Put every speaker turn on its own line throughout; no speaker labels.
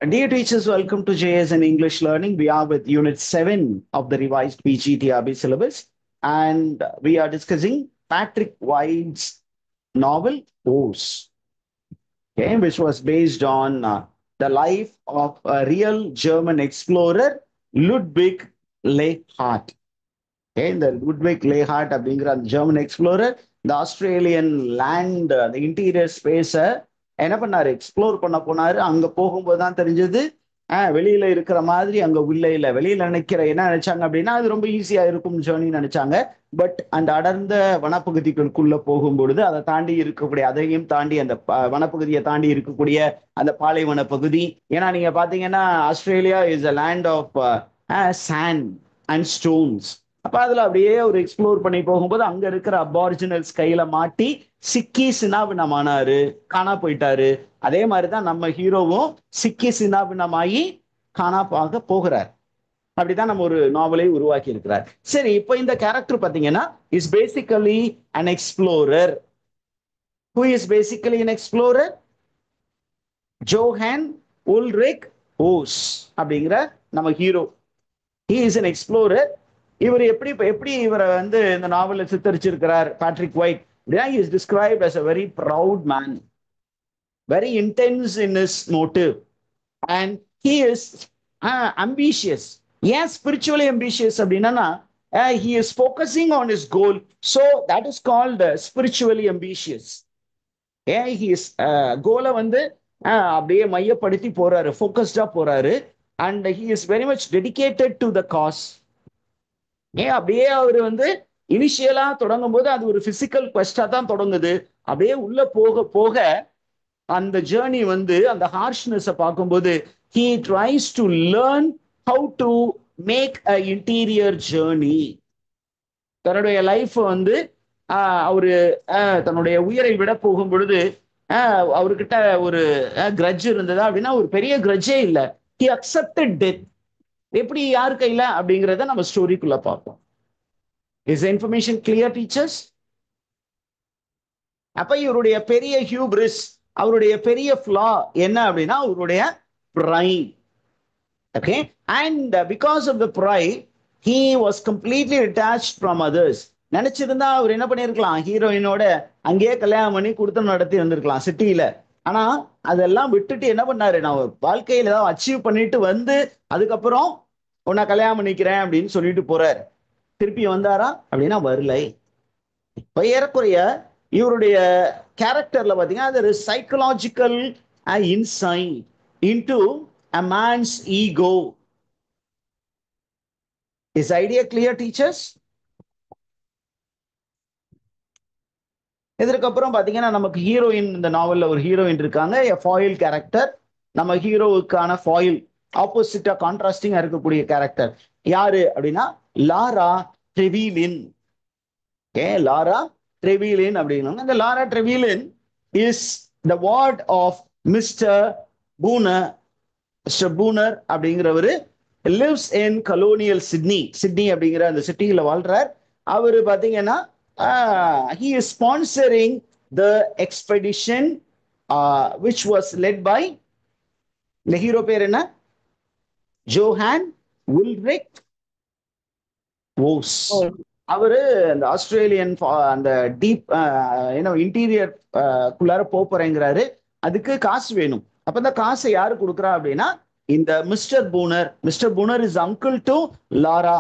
Dear teachers, welcome to JS and English Learning. We are with Unit 7 of the revised PGTRB syllabus, and we are discussing Patrick White's novel Oz, okay, which was based on the life of a real German explorer, Ludwig Leichhardt. Okay, the Ludwig Leichhardt அப்படிங்கிற அந்த German explorer இந்த Australian land அந்த interior ஸ்பேஸை என்ன பண்ணாரு, explore பண்ண போனாரு. அங்க போகும்போது தான் தெரிஞ்சது வெளியில இருக்கிற மாதிரி அங்க உள்ள இல்ல. வெளியில நினைக்கிற என்ன நினைச்சாங்க அப்படின்னா அது ரொம்ப ஈஸியா இருக்கும் ஜேர்னி நினைச்சாங்க. பட் அந்த அடர்ந்த வனப்பகுதிகளுக்குள்ள போகும்பொழுது அதை தாண்டி இருக்கக்கூடிய, அதையும் தாண்டி அந்த வனப்பகுதியை தாண்டி இருக்கக்கூடிய அந்த பாலைவன பகுதி. ஏன்னா நீங்க பாத்தீங்கன்னா Australia is a land of sand and stones. அப்ப அதுல அப்படியே ஒரு எக்ஸ்ப்ளோர் பண்ணி போகும்போது அங்க இருக்கிற அபாரிஜினல்ஸ் கையில மாட்டி சிக்கி சின்னாபின்னமானாரு, காணா போயிட்டாரு. அதே மாதிரிதான் நம்ம ஹீரோவும் சிக்கி சின்னாபின்னமாயி காணா பார்க்க போகிறார். அப்படிதான் நம்ம ஒரு நாவலை உருவாக்கி இருக்கிறார். சரி, இப்போ இந்த கேரக்டர் பாத்தீங்கன்னா is basically an explorer. Who is basically an explorer? Johann Ulrich hose அப்படிங்கிற நம்ம hero. He is an explorer. இவர் எப்படி இவரை வந்து இந்த நாவல சித்தரிச்சிருக்கிறார் பேட்ரிக் ஒயிட் அப்படின்னா, he is described as a very proud man, very intense in his motive, and he is ambitious. ஏன் spiritually ambitious அப்படின்னா, he is focusing on his goal, so that is called spiritually ambitious. he is கோலை வந்து அப்படியே மையப்படுத்தி போறாரு, ஃபோக்கஸ்டா போறாரு, and he is very much dedicated to the cause. அப்படியே அவர் வந்து இனிஷியலா தொடங்கும் போது அது ஒரு பிசிக்கல் குவெஸ்டா தான் தொடங்குது. அப்படியே உள்ள போக போக அந்த ஜேர்னி வந்து அந்த ஹார்ஷ்னஸ் பார்க்கும்போது he tries to learn how to make a interior journey. தன்னுடைய லைஃப் வந்து அவரு தன்னுடைய உயிரை விட போகும் பொழுது அவர்கிட்ட ஒரு கிரட்ஜ் இருந்ததா அப்படின்னா, ஒரு பெரிய கிரட்ஜே இல்லை. he accepted death. எப்படி யாரு கையில அப்படிங்கிறத நம்ம ஸ்டோரிக்குள்ள பார்ப்போம். Is information clear teachers? அப்ப இவருடைய பெரிய ஹியூப்ரிஸ், அவருடைய பெரிய ஃப்ளா என்ன அப்படின்னா அவருடைய pride. Okay, and because of the pride he was completely detached from others. நினைச்சிருந்தா அவர் என்ன பண்ணிருக்கலாம், ஹீரோயினோட அங்கேயே கல்யாணம் பண்ணி கொடுத்து நடத்தி வந்திருக்கலாம் சிட்டியில. ஆனா அதெல்லாம் விட்டுட்டு என்ன பண்ணாரு, நான் வாழ்க்கையில ஏதாவது அச்சீவ் பண்ணிட்டு வந்து அதுக்கப்புறம் உன்னை கல்யாணம் பண்ணிக்கிறேன் அப்படின்னு சொல்லிட்டு போறாரு. திருப்பி வந்தாரா அப்படின்னா வரலை. இப்ப ஏறக்குறைய இவருடைய கேரக்டர்ல பாத்தீங்கன்னா அது psychological inside into a man's ego. Is idea clear teachers? இதற்கப்புறம் பாத்தீங்கன்னா நமக்கு ஹீரோயின், இந்த நாவல்ல ஒரு ஹீரோயின் இருக்காங்க, ஃபாயில் கேரக்டர். நம்ம ஹீரோவுக்கான ஃபாயில் ஆப்போசிட்டா கான்ட்ராஸ்டிங்கா இருக்கக்கூடிய கேரக்டர் யாரு அப்படின்னா லாரா ட்ரெவிலின். லாரா ட்ரெவிலின் அப்படின்னா, இந்த Laura Trevelyan is the ward of mister Bonner. Mister Bonner அப்படிங்கிறவரு lives in colonial Sydney. Sydney அப்படிங்கிற அந்த சிட்டியில வாழ்றார். அவரு பாத்தீங்கன்னா he is sponsoring the expedition which was led by, இந்த ஹீரோ பேர் என்ன, ஜோஹான் உல்ரிக் ஓஸ். அவரு அந்த ஆஸ்திரேலியன் அந்த டீப் இன்டீரியர் குள்ளார போறேங்கிறாரு. அதுக்கு காசு வேணும். அப்ப இந்த காசை யாரு கொடுக்குறா அப்படின்னா இந்த mister Bonner. Mister Bonner is uncle to Laura.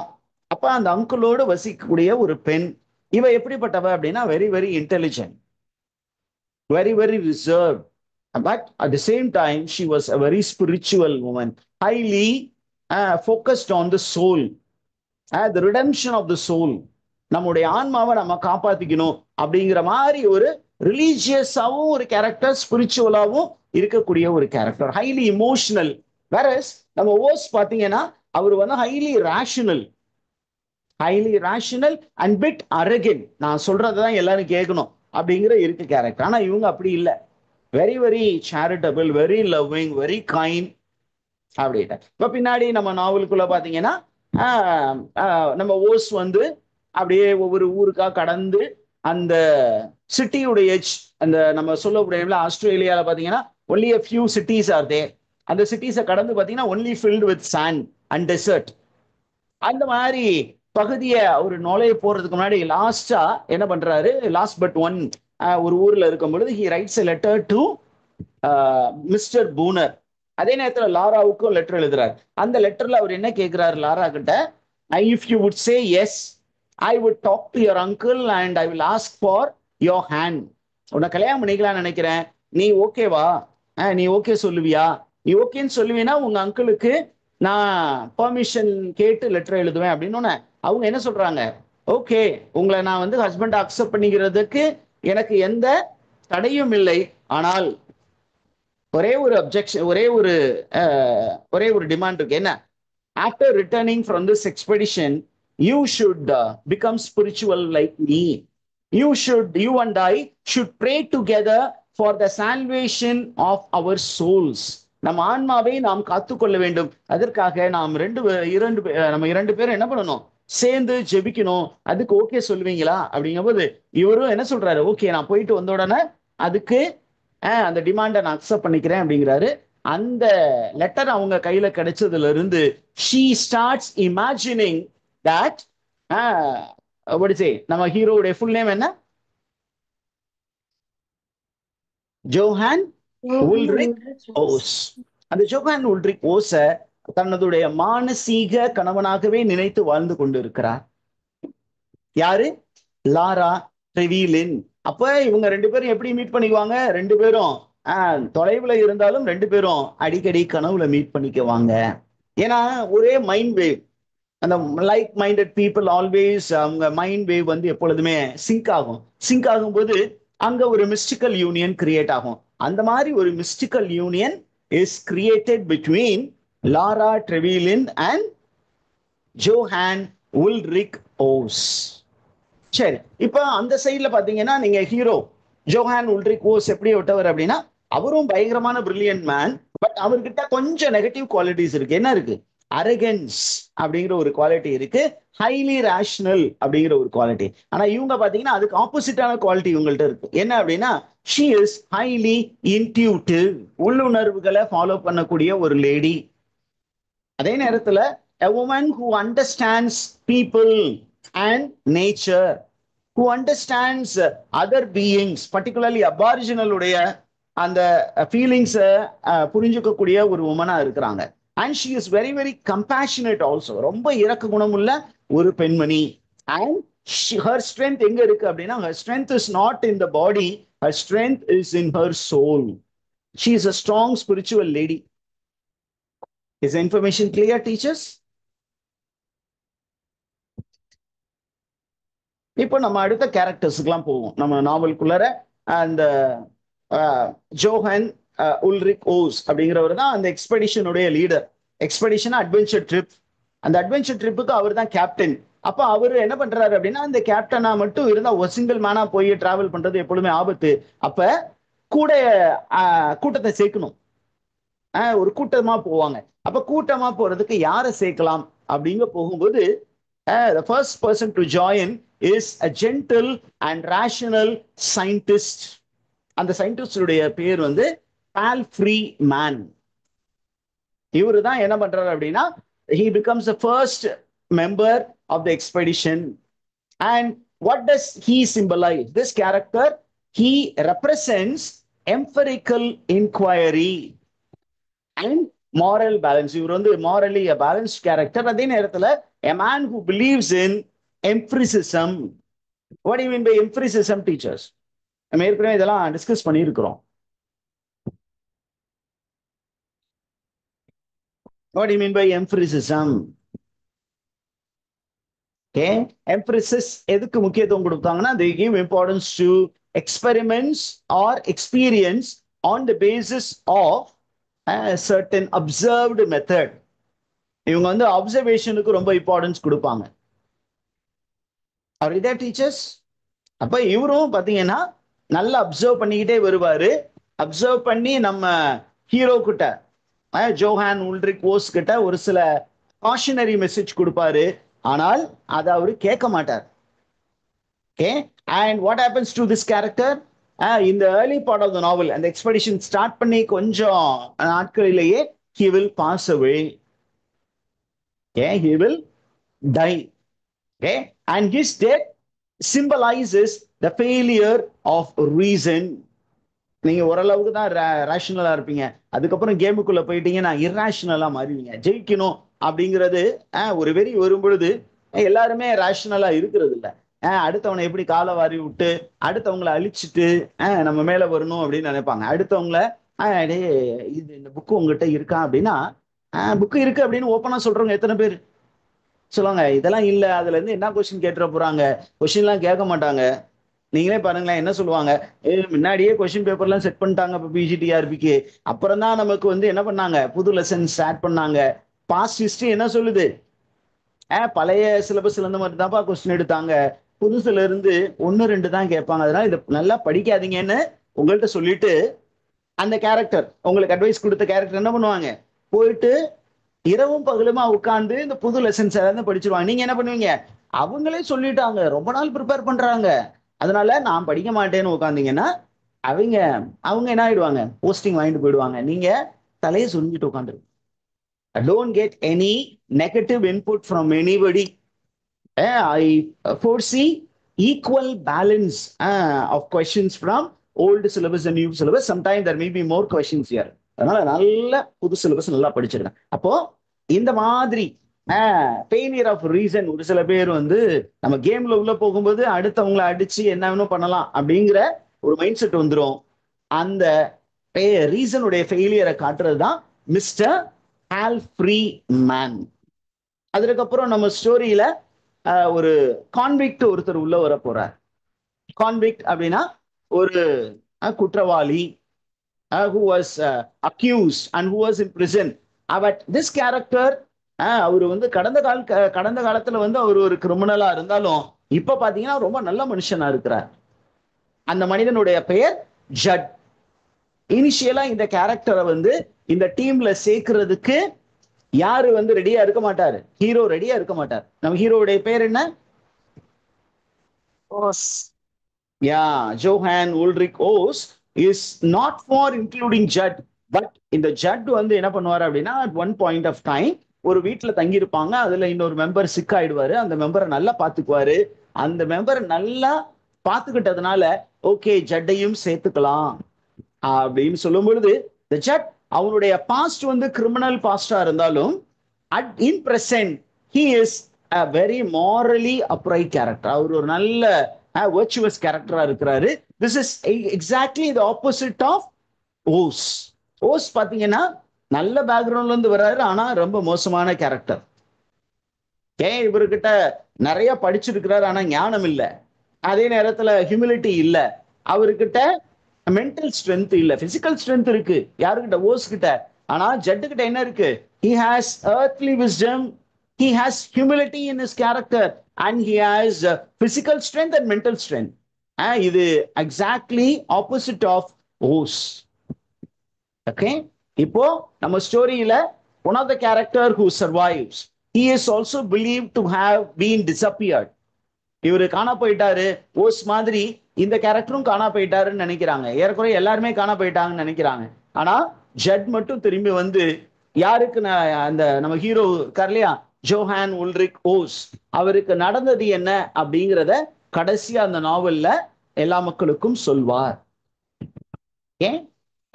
அப்ப அந்த அங்கிளோடு வசிக்கக்கூடிய ஒரு பெண். இவ எப்படிப்பட்டவ அப்படின்னா very very intelligent, very very reserve, but at the same time she was a very spiritual woman, highly focused on the soul, the redemption of the soul. நம்முடைய ஆன்மாவை நம்ம காப்பாத்திக்கணும் அப்படிங்கிற மாதிரி ஒரு ரிலீஜியஸாவும் ஒரு கேரக்டர், ஸ்பிரிச்சுவலாவும் இருக்கக்கூடிய ஒரு கேரக்டர், ஹைலி இமோஷனல். வேறஸ் நம்ம ஓஸ் பாத்தீங்கன்னா அவர் வந்து highly rational, highly rational and bit Arakan. நான் சொல்றதான் எல்லாரும் கேட்கணும் அப்படிங்கிற இருக்கு கேரக்டர். ஆனா இவங்க அப்படி இல்லை. Very very charitable, very loving, very kind அப்படின்ட்டு. இப்ப பின்னாடி நம்ம நாவலுக்குள்ள பாத்தீங்கன்னா நம்ம ஓஸ் வந்து அப்படியே ஒவ்வொரு ஊருக்கா கடந்து அந்த சிட்டியுடைய அந்த நம்ம சொல்லக்கூடிய ஆஸ்திரேலியால பாத்தீங்கன்னா only a few cities are there. அந்த சிட்டிஸை கடந்து பார்த்தீங்கன்னா only filled with sand and desert. அந்த மாதிரி பகுதியை அவர் நுழைய போறதுக்கு முன்னாடி லாஸ்டா என்ன பண்றாரு, லாஸ்ட் பட் ஒன் ஒரு ஊர்ல இருக்கும் பொழுது he writes a letter to mister Bonner. அதே நேரத்தில் லாராவுக்கும் லெட்டர் எழுதுறாரு. அந்த லெட்டர்ல அவர் என்ன கேட்கிறாரு லாரா கிட்ட, if you would say yes I would talk to your uncle and I will ask for your hand. உன்னை கல்யாணம் பண்ணிக்கலாம்னு நினைக்கிறேன், நீ ஓகேவா, நீ ஓகே சொல்லுவியா, நீ ஓகேன்னு சொல்லுவீன்னா உங்க அங்கிளுக்கு நான் பெர்மிஷன் கேட்டு லெட்டர் எழுதுவேன் அப்படின்னு. அவங்க என்ன சொல்றாங்க, ஓகே உங்களை நான் வந்து ஹஸ்பண்ட் அக்செப்ட் பண்ணிக்கிறதுக்கு எனக்கு எந்த தடையும் இல்லை, ஆனால் ஒரே ஒரு அப்ஜெக்ஷன், ஒரே ஒரு டிமாண்ட் இருக்கு. என்ன, after returning from this expedition you should become spiritual like me. You and I should pray together for the salvation of our souls. நம்ம ஆன்மாவை நாம் காத்துக்கொள்ள வேண்டும். அதற்காக நாம் நம்ம இரண்டு பேரும் என்ன பண்ணணும், சேர்ந்து ஜெபிக்கணும். அதுக்கு ஓகே சொல்லுவீங்களா அப்படிங்கும்போது இவரும் என்ன சொல்றாரு, ஓகே நான் போயிட்டு வந்த உடனே அதுக்கு அந்த டிமாண்டை நான் அக்செப்ட் பண்ணிக்கிறேன் அப்படிங்கிறாரு. அந்த லெட்டர் அவங்க கையில கிடைச்சதுல இருந்து she starts imagining that what is it, நம்ம ஹீரோவுடைய ஃபுல் நேம் என்ன, ஜோஹான் உல்ரிக் ஓஸ். அந்த ஜோஹான் உல்ரிக் ஓஸ தன்னுடைய மானசீக கணவனாகவே நினைத்து வாழ்ந்து கொண்டு இருக்கிறார். யாரு, லாரா ட்ரெவிலின். அப்ப இவங்க ரெண்டு பேரும் எப்படி மீட் பண்ணிக்குவாங்க, ரெண்டு பேரும் தொலைவுல இருந்தாலும் ரெண்டு பேரும் அடிக்கடி கனவுல மீட் பண்ணிக்குவாங்க. ஏன்னா ஒரே மைண்ட் வேவ், அந்த லைக் மைண்டட் பீப்புள் ஆல்வேஸ் அவங்க மைண்ட் வேவ் வந்து எப்பொழுதுமே சிங்க் ஆகும். சிங்க் ஆகும்போது அங்க ஒரு மிஸ்டிக்கல் யூனியன் கிரியேட் ஆகும். அந்த மாதிரி ஒரு mystical union is created between Laura Trevelyan and Johann Ulrich Voss. சரி, இப்ப அந்த சைட்ல பாத்தீங்கன்னா நீங்க ஹீரோ ஜோஹான் உல்ரிக் ஓஸ் எப்படி விட்டவர் அப்படின்னா, அவரும் பயங்கரமான பிரில்லியன்ட் மேன். பட் அவர்கிட்ட கொஞ்சம் நெகட்டிவ் குவாலிட்டிஸ் இருக்கு. என்ன இருக்கு, அரகன்ஸ் அப்படிங்கிற ஒரு குவாலிட்டி இருக்கு, ஹைலி ரேஷனல் அப்படிங்கிற ஒரு குவாலிட்டி. ஆனா இவங்க பாத்தீங்கன்னா அதுக்கு ஆப்போசிட்டான குவாலிட்டி இவங்கள்ட்ட இருக்கு. என்ன அப்படின்னா, she is highly intuitive, உள்ளுணர்வுகளை ஃபாலோ பண்ணக்கூடிய ஒரு லேடி. அதே நேரத்துல a woman who understands people and nature, who understands other beings, particularly aboriginal உடைய அந்த ஃபீலிங்ஸ புரிஞ்சுக்கக்கூடிய ஒரு உமனா இருக்கிறாங்க. And she is very very compassionate also, ரொம்ப இரக்க குணமுள்ள ஒரு பெண்மணி. And her strength எங்க இருக்கு அப்படின்னா, her strength is not in the body, her strength is in her soul. She is a strong spiritual lady. Is the information clear, teachers? இப்போ நம்ம அடுத்த கேரக்டர்ஸ்க்குலாம் போவோம். நம்ம நாவலுக்குள்ளார அந்த ஜோஹான் உல்ரிக் ஓஸ் அப்படிங்கிறவர் தான் அந்த எக்ஸ்பெடிஷனுடைய லீடர். Expedition adventure trip. அந்த அட்வென்ச்சர் ட்ரிப்புக்கு அவர் தான் கேப்டன். அப்போ அவர் என்ன பண்றாரு அப்படின்னா, அந்த கேப்டனா மட்டும் இருந்தா ஒரு சிங்கிள் மேனா போய் டிராவல் பண்றது எப்பொழுதுமே ஆபத்து. அப்ப கூட கூட்டத்தை சேர்க்கணும். ஒரு கூட்டமா போவாங்க. அப்ப கூட்டமா போறதுக்கு யாரை சேர்க்கலாம் அப்படிங்க போகும்போது the first person to join is a gentle and rational scientist. அந்த சயின்டிஸ்டுடைய பேர் வந்து பால்ஃப்ரீ மேன். இவரு தான் என்ன பண்றாரு அப்படின்னா, he becomes the first member of the expedition. And what does he symbolize? This character, he represents empirical inquiry and moral balance. இவர் வந்து morally a balanced character. அதே நேரத்துல a man who believes in empiricism. What do you mean by empiricism, teachers? நம்ம ஏற்கனவே இதெல்லாம் discuss பண்ணியிருக்கிறோம். What do you mean by empiricism? Okay, empiricists எதுக்கு முக்கியத்துவம் கொடுத்தாங்கன்னா, they give importance to experiments or experience on the basis of a certain observed method. இவங்க வந்து அப்சர்வேஷனுக்கு ரொம்ப இம்பார்ட்டன்ஸ் கொடுப்பாங்க. Are you there, teachers? அப்ப இவரும் பாத்தீங்கன்னா நல்லா அப்சர்வ் பண்ணிக்கிட்டே வருவாரு. அப்சர்வ் பண்ணி நம்ம ஹீரோ கிட்ட, ஜோஹான் உல்ரிக் ஓஸ் கிட்ட ஒரு சில காஷனரி மெசேஜ் கொடுப்பாரு. ஆனால் அதை அவரு கேட்க மாட்டார். Okay, and what happens to this character? இந்த ஏர்லி பார்ட் ஆஃப் த நாவல், அந்த எக்ஸ்பெடிஷன் ஸ்டார்ட் பண்ணி கொஞ்சம் நாட்களிலேயே he will pass away. Okay, he will die. Okay, and his death symbolizes the failure of reason. நீங்க ஓரளவுக்கு தான் ரேஷனலா இருப்பீங்க, அதுக்கப்புறம் கேமுக்குள்ள போயிட்டீங்கன்னா இர்ரேஷனலா மாறுவீங்க. ஜெயிக்கணும் அப்படிங்கிறது ஒரு வெறி வரும் பொழுது எல்லாருமே ரேஷனலா இருக்கிறது இல்ல. அடுத்தவனை எப்படி காலை வாரி விட்டு அடுத்தவங்களை அழிச்சிட்டு நம்ம மேல வரணும் அப்படின்னு நினைப்பாங்க. அடுத்தவங்கள இது இந்த புக்கு உங்ககிட்ட இருக்கா அப்படின்னா, புக்கு இருக்கு அப்படின்னு ஓப்பனா சொல்றவங்க எத்தனை பேர் சொல்லுவாங்க? இதெல்லாம் இல்ல, அதுல இருந்து என்ன கொஸ்டின் கேட்டுற போறாங்க, கொஸ்டின் எல்லாம் கேட்க மாட்டாங்க. நீங்களே பாருங்களேன், என்ன சொல்லுவாங்க, முன்னாடியே கொஸ்டின் பேப்பர்லாம் செட் பண்ணிட்டாங்க இப்போ பிஜிடிஆர்பிக்கு. அப்புறம் தான் நமக்கு வந்து என்ன பண்ணாங்க, புது லெசன்ஸ் ஆட் பண்ணாங்க. பாஸ்ட் ஹிஸ்டரி என்ன சொல்லுது, பழைய சிலபஸ்ல இருந்து மட்டும் தான்ப்பா கொஸ்டின் எடுத்தாங்க, புதுசுல இருந்து 1-2 தான் கேட்பாங்க, அதனால இதை நல்லா படிக்காதீங்கன்னு உங்கள்கிட்ட சொல்லிட்டு அந்த கேரக்டர், உங்களுக்கு அட்வைஸ் கொடுத்த கேரக்டர் என்ன பண்ணுவாங்க, போயிட்டு இரவும் பகலுமா உட்கார்ந்து இந்த புது லெசன்ஸ் எல்லாம் படிச்சிருவாங்க. நீங்க என்ன பண்ணுவீங்க, அவங்களே சொல்லிட்டாங்க, ரொம்ப நாள் ப்ரிப்பேர் பண்றாங்க, அதனால நான் படிக்க மாட்டேன்னு உட்காந்தீங்கன்னா அவங்க அவங்க என்ன ஆயிடுவாங்க, போஸ்டிங் வாங்கிட்டு போயிடுவாங்க. நீங்க தலையை சுருங்கிட்டு உட்காந்துருங்க. Don't get any negative input from anybody. I foresee equal balance of questions from old syllabus and new syllabus. Sometimes there may be more questions here. அதனால நல்ல புது சிலபஸ் நல்லா படிச்சிருக்கேன். அப்போ இந்த மாதிரி ஃபெயிலியர் ஆஃப் ரீசன், ஒரு சில பேர் வந்து நம்ம கேம்ல உள்ள போகும்போது அடுத்தவங்களை அடிச்சு என்ன வேணும் பண்ணலாம் அப்படிங்கிற ஒரு மைண்ட் செட் வந்துடும். அந்த ரீசனுடைய ஃபெயிலியரை காட்டுறது தான் மிஸ்டர் ஆல்ஃப்ரீ மேன். அதுக்கப்புறம் நம்ம ஸ்டோரியில ஒரு கான்விக்ட் ஒருத்தர் உள்ள வர போறார். கான்விக்ட் அப்படின்னா ஒரு குற்றவாளி, who was accused and who was in prison. But this character அவர் வந்து கடந்த காலத்துல வந்து அவர் ஒரு கிரிமினலா இருந்தாலும் இப்ப பாத்தீங்கன்னா ரொம்ப நல்ல மனுஷனா இருக்கிறார். அந்த மனிதனுடைய பெயர் ஜட். இனிஷியலா இந்த கேரக்டரை வந்து இந்த டீம்ல சேர்க்கிறதுக்கு யாரு வந்து ரெடியா இருக்க மாட்டாரு, ஹீரோ ரெடியா இருக்க மாட்டார். நம்ம ஹீரோவுடைய பேர் என்ன, hose. Johann Ulrich hose is not for including Judd, but இந்த ஜட் வந்து என்ன பண்ணுவாரு அப்படின்னா, at one point of time ஒரு வீட்டுல தங்கி இருப்பாங்க, அதுல இன்னொரு மெம்பர் சிக் ஆயிடுவாரு, அந்த மெம்பரை நல்லா பாத்துக்குவாரு. அந்த மெம்பரை நல்லா பாத்துக்கிட்டதுனால ஓகே ஜட்டையும் சேர்த்துக்கலாம் அப்படின்னு சொல்லும் பொழுது, the ஜட் அவனுடைய பாஸ்ட் வந்து கிரிமினல் பாஸ்டா இருந்தாலும் இன் present he is a very morally upright character. அவர் ஒரு நல்ல virtuous character இருக்கிறாரு. This is exactly the opposite of hose. Hose பாத்தீங்கன்னா நல்ல பேக்ரவுண்ட்ல இருந்து வர்றாரு, ஆனா ரொம்ப மோசமான கேரக்டர். இவர்கிட்ட நிறைய படிச்சிருக்கிறாரு, ஆனா ஞானம் இல்ல, அதே நேரத்துல ஹியூமிலிட்டி இல்ல, அவர்கிட்ட மென்டல் ஸ்ட்ரென்த் இல்ல, பிசிக்கல் ஸ்ட்ரென்த் இருக்கு யாருக்கிட்ட, ஓஸ் கிட்ட. ஆனா ஜட்டு கிட்ட என்ன இருக்கு, he has earthly wisdom, he has humility in his character, and he has physical strength and mental strength. இது exactly opposite of Voss. Okay, இப்போ நம்ம ஸ்டோரியில one of the character who survives, he is also believed to have been disappeared. இவரு காணா போயிட்டாரு, hose மாதிரி இந்த கேரக்டரும் காணா போயிட்டாருன்னு நினைக்கிறாங்க, ஏறக்குறைய எல்லாருமே காணா போயிட்டாங்கன்னு நினைக்கிறாங்க. ஆனா ஜட் மட்டும் திரும்பி வந்து யாருக்கு, அந்த நம்ம ஹீரோ இருக்கார் இல்லையா, ஜோஹான் உல்ரிக் ஓஸ், அவருக்கு நடந்தது என்ன அப்படிங்கிறத கடைசியா அந்த நாவல்ல எல்லா மக்களுக்கும் சொல்வார். ஏன்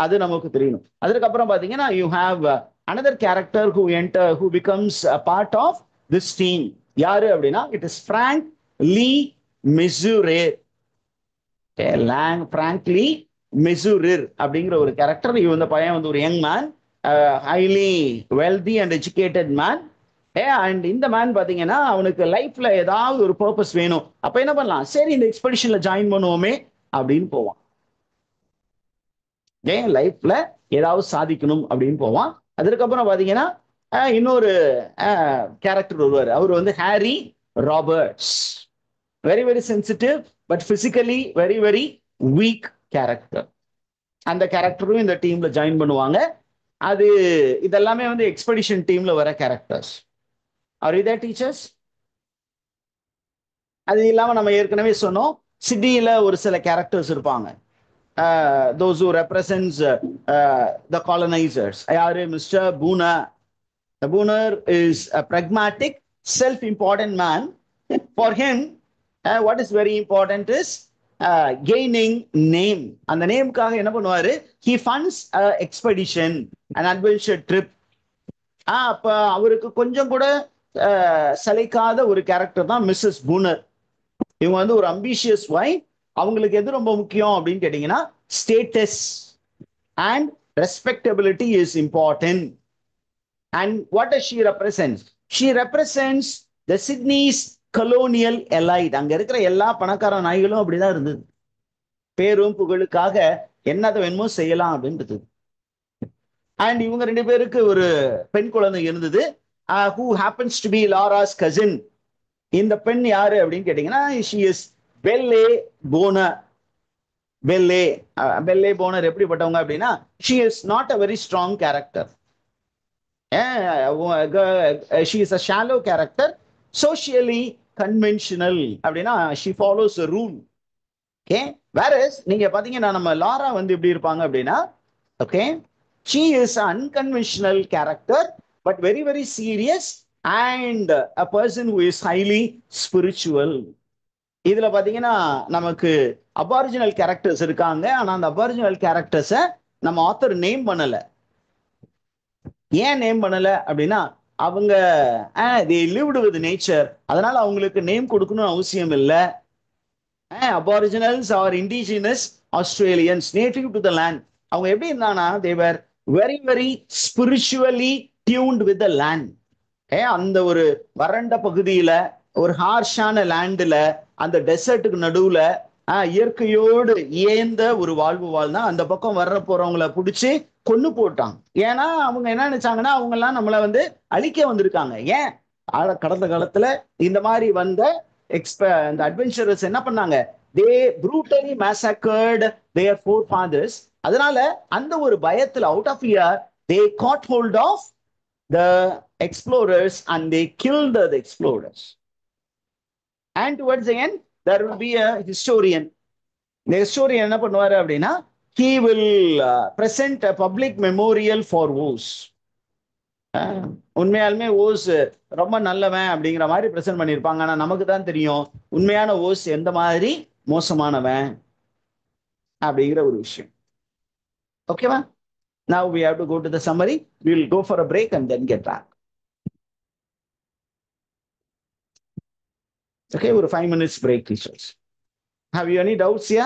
அது நமக்கு தெரியணும். அதுக்கப்புறம் பாத்தீங்கன்னா you have another character who becomes a part of this team. யாரு அப்படின்னா, it is Frank Lee Mesurier. Frank Lee Mesurier அப்படிங்கிற ஒரு கேரக்டர். இந்த பையன் வந்து ஒரு young man, highly wealthy and educated man. And இந்த மேன் பாத்தீங்கன்னா அவனுக்கு லைஃப்ல ஏதாவது ஒரு பர்பஸ் வேணும். அப்ப என்ன பண்ணலாம், சரி இந்த எக்ஸ்பெடிஷன்ல ஜாயின் பண்ணுவோமே அப்படின்னு போவான். லைஃப்ல ஏதாவது சாதிக்கணும் அப்படின்னு போவான். அதுக்கப்புறம் பாத்தீங்கன்னா இன்னொரு கேரக்டர் வருவார், அவர் வந்து Harry Roberts. Very very sensitive but physically very very weak character. அந்த கேரக்டரும் இந்த டீம்ல ஜாயின் பண்ணுவாங்க. அது இதெல்லாமே வந்து எக்ஸ்பெடிஷன் டீம்ல வர characters. Are you there, teachers? அது இல்லாம நம்ம ஏற்கனவே சொன்னோம், சிட்டியில ஒரு சில கேரக்டர்ஸ் இருப்பாங்க. those who represents the colonizers. யாரு mister பூனர். The Booner is a pragmatic, self-important man. For him, what is very important is gaining name. அந்த நேமுக்காக என்ன பண்ணுவாரு? He funds a expedition, an adventure trip. அப்ப அவருக்கு கொஞ்சம் கூட சளைக்காத ஒரு கேரக்டர் தான் மிஸ்ஸஸ் பூனர். இவங்க வந்து ஒரு அம்பிஷியஸ் வைஃப். அவங்களுக்கு எது ரொம்ப முக்கியம் அப்படின்னு கேட்டீங்கன்னா status and respectability is important. And what does she represent? She represents the Sydney's colonial elite. அங்க இருக்கிற எல்லா பணக்கார நாய்களும் அப்படிதான் இருந்தது. பேரும் புகழுக்காக என்னதை வேணுமோ செய்யலாம் அப்படின்றது. அண்ட் இவங்க ரெண்டு பேருக்கு ஒரு பெண் குழந்தை இருந்தது, who happens to be Laura's cousin. இந்த பெண் யாரு அப்படின்னு கேட்டீங்கன்னா she is பெல்லே போனர். பெல்லே போனர் எப்படிப்பட்டவங்க அப்படின்னா she is not a very strong character. She is a shallow character, socially conventional. அப்படின்னா she follows a rule. Okay, whereas நீங்க பாத்தீங்கன்னா நம்ம லாரா வந்து எப்படி இருப்பாங்க அப்படின்னா, okay, she is an unconventional character but very very serious and a person who is highly spiritual. இதுல பாத்தீங்கன்னா நமக்கு அபாரிஜினல் கேரக்டர்ஸ் இருக்காங்க. ஆனா அந்த அபாரிஜினல் கேரக்டர்ஸை நம்ம ஆத்தர் நேம் பண்ணல. ஏன் நேம் பண்ணல அப்படின்னா அவங்க they lived with nature, அதனால அவங்களுக்கு நேம் கொடுக்கணும்னு அவசியம் இல்லை. Aboriginals are indigenous Australians native to the land. அவங்க எப்படி இருந்தாங்கன்னா they were very very spiritually tuned with the land. அந்த ஒரு வறண்ட பகுதியில ஒரு ஹார்ஷான லேண்ட்ல அந்த டெசர்ட்டுக்கு நடுவுல இயற்கையோடு ஏந்த ஒரு வாழ்வு வாழ்னா அந்த பக்கம் வர்ற போறவங்களை பிடிச்சி கொன்னு போட்டாங்க. ஏன்னா அவங்க என்ன நினைச்சாங்கன்னா அவங்க எல்லாம் நம்மளை வந்து அழிக்க வந்திருக்காங்க. ஏன் கடந்த காலத்துல இந்த மாதிரி வந்த இந்த அட்வென்ச்சரர்ஸ் என்ன பண்ணாங்க? they brutally massacred their forefathers. அதனால அந்த ஒரு பயத்துல out of fear they caught hold of the explorers and they killed the explorers. And towards the end there will be a historian. The historian என்ன பண்ணுவாரு அப்படின்னா he will present a public memorial for Woos. உண்மையாலுமே hose ரொம்ப நல்லவன் அப்படிங்கிற மாதிரி present பண்ணியிருப்பாங்க. ஆனா நமக்கு தான் தெரியும் உண்மையான ஓஸ் எந்த மாதிரி மோசமானவன் அப்படிங்கிற ஒரு விஷயம். ஓகேவா? Now we have to go to the summary. We will go for a break and then get back. Okay, ஒரு 5 minutes break, teachers. Have you any doubts here?